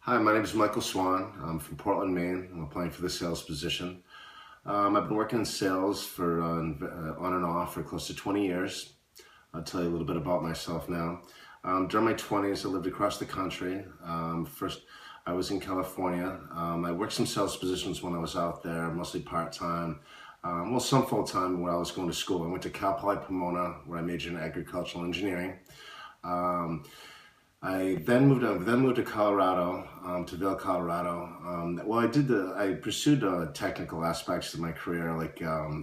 Hi, my name is Michael Swan. I'm from Portland, Maine. I'm applying for the sales position. I've been working in sales for on and off for close to 20 years. I'll tell you a little bit about myself now. During my 20s, I lived across the country. First, I was in California. I worked some sales positions when I was out there, mostly part-time. Some full-time when I was going to school. I went to Cal Poly Pomona, where I majored in agricultural engineering. Um, I then moved to Colorado, to Vail, Colorado. I pursued technical aspects of my career, like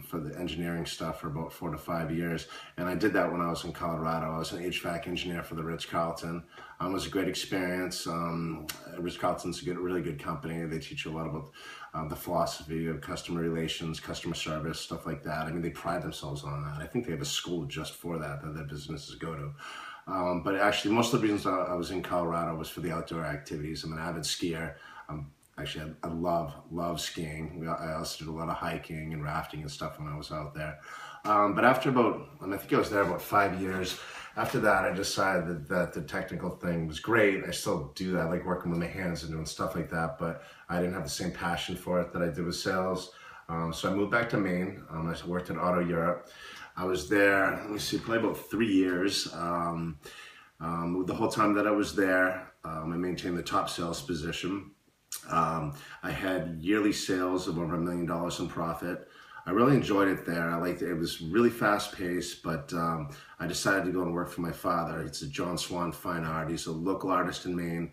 for the engineering stuff for about 4 to 5 years. And I did that when I was in Colorado. I was an HVAC engineer for the Ritz-Carlton. It was a great experience. Ritz-Carlton's really good company. They teach you a lot about the philosophy of customer relations, customer service, stuff like that. I mean, they pride themselves on that. I think they have a school just for that their businesses go to. But actually, most of the reasons I was in Colorado was for the outdoor activities. I'm an avid skier. I love skiing. I also did a lot of hiking and rafting and stuff when I was out there. But after I think I was there about 5 years. After that, I decided that the technical thing was great. I still do that, I like working with my hands and doing stuff like that, but I didn't have the same passion for it that I did with sales. So I moved back to Maine. I worked in Auto Europe. I was there, let me see, probably about 3 years. The whole time that I was there, I maintained the top sales position. I had yearly sales of over $1 million in profit. I really enjoyed it there. I liked it. It was really fast paced, but I decided to go and work for my father. It's a John Swan Fine Art. He's a local artist in Maine.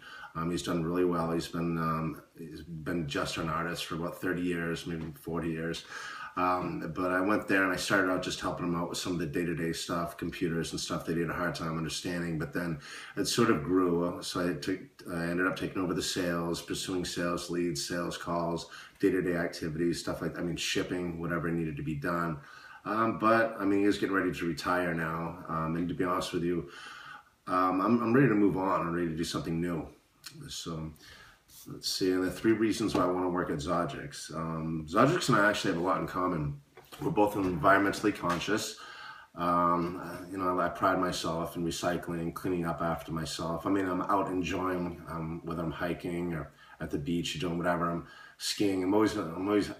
He's done really well. He's been just an artist for about 30 years, maybe 40 years. But I went there and I started out just helping him out with some of the day-to-day stuff, computers and stuff that he had a hard time understanding. But then it sort of grew. So I ended up taking over the sales, pursuing sales leads, sales calls, day-to-day activities, stuff like that. I mean, shipping, whatever needed to be done. But I mean, he was getting ready to retire now. And to be honest with you, I'm ready to move on. I'm ready to do something new. So let's see, and the three reasons why I want to work at Zogics. Zogics and I actually have a lot in common. We're both environmentally conscious. I pride myself in recycling, cleaning up after myself. I mean, I'm out enjoying, whether I'm hiking or at the beach or doing whatever, I'm skiing. I'm always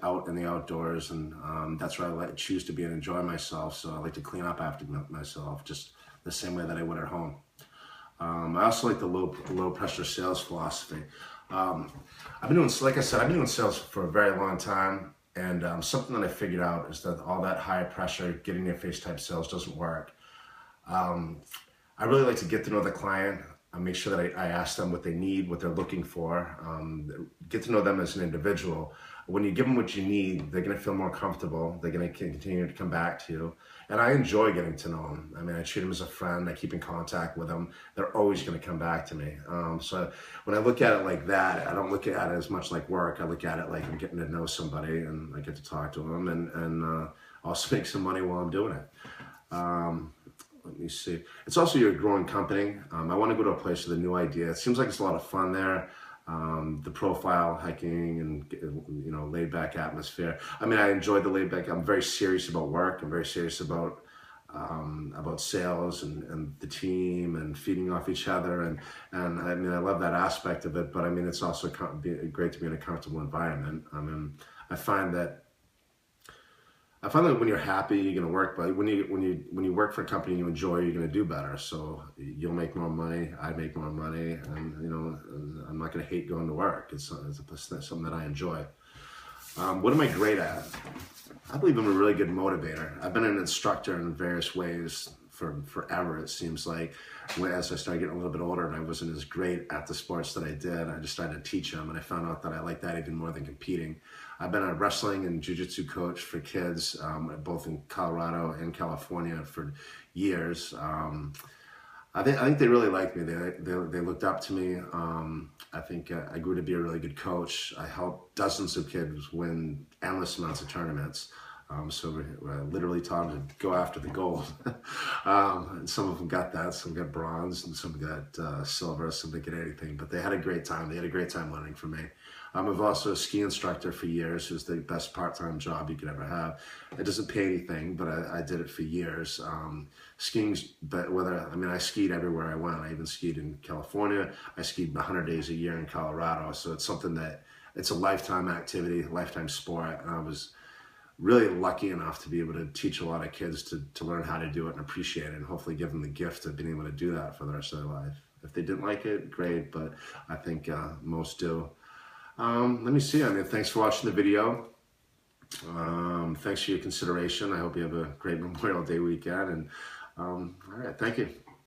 out in the outdoors, and that's where I choose to be and enjoy myself. So I like to clean up after myself, just the same way that I would at home. I also like the low pressure sales philosophy. I've been doing sales for a very long time, and something that I figured out is that all that high pressure, getting your face type sales doesn't work. I really like to get to know the client. I make sure that I ask them what they need, what they're looking for, get to know them as an individual. When you give them what you need, they're going to feel more comfortable. They're going to continue to come back to you. And I enjoy getting to know them. I mean, I treat them as a friend. I keep in contact with them. They're always going to come back to me. So when I look at it like that, I don't look at it as much like work. I look at it like I'm getting to know somebody, and I get to talk to them and also make some money while I'm doing it. Let me see. It's also your growing company. I want to go to a place with a new idea. It seems like it's a lot of fun there. The profile, hiking, and laid back atmosphere. I mean, I enjoy the laid back. I'm very serious about work. I'm very serious about sales and the team and feeding off each other. And I mean, I love that aspect of it. But I mean, it's also great to be in a comfortable environment. I mean, I find that when you're happy, you're going to work. But when you work for a company you enjoy, you're going to do better. So you'll make more money. I make more money, and I'm not going to hate going to work. It's something that I enjoy. What am I great at? I believe I'm a really good motivator. I've been an instructor in various ways for forever. It seems like as I started getting a little bit older and I wasn't as great at the sports that I did, I just started to teach them, and I found out that I like that even more than competing. I've been a wrestling and jiu-jitsu coach for kids, both in Colorado and California for years. I think they really liked me. They looked up to me. I think I grew to be a really good coach. I helped dozens of kids win endless amounts of tournaments. So we literally taught them to go after the gold. And some of them got that, some got bronze, and some got silver, some didn't get anything. But they had a great time. They had a great time learning from me. I'm also a ski instructor for years. It was the best part-time job you could ever have. It doesn't pay anything, but I did it for years. Skiing's, but I skied everywhere I went. I even skied in California. I skied 100 days a year in Colorado. So it's something that, it's a lifetime activity, lifetime sport. And I was really lucky enough to be able to teach a lot of kids to learn how to do it and appreciate it, and hopefully give them the gift of being able to do that for the rest of their life. If they didn't like it, great, but I think most do. Let me see. Thanks for watching the video. Thanks for your consideration. I hope you have a great Memorial Day weekend. And all right, thank you.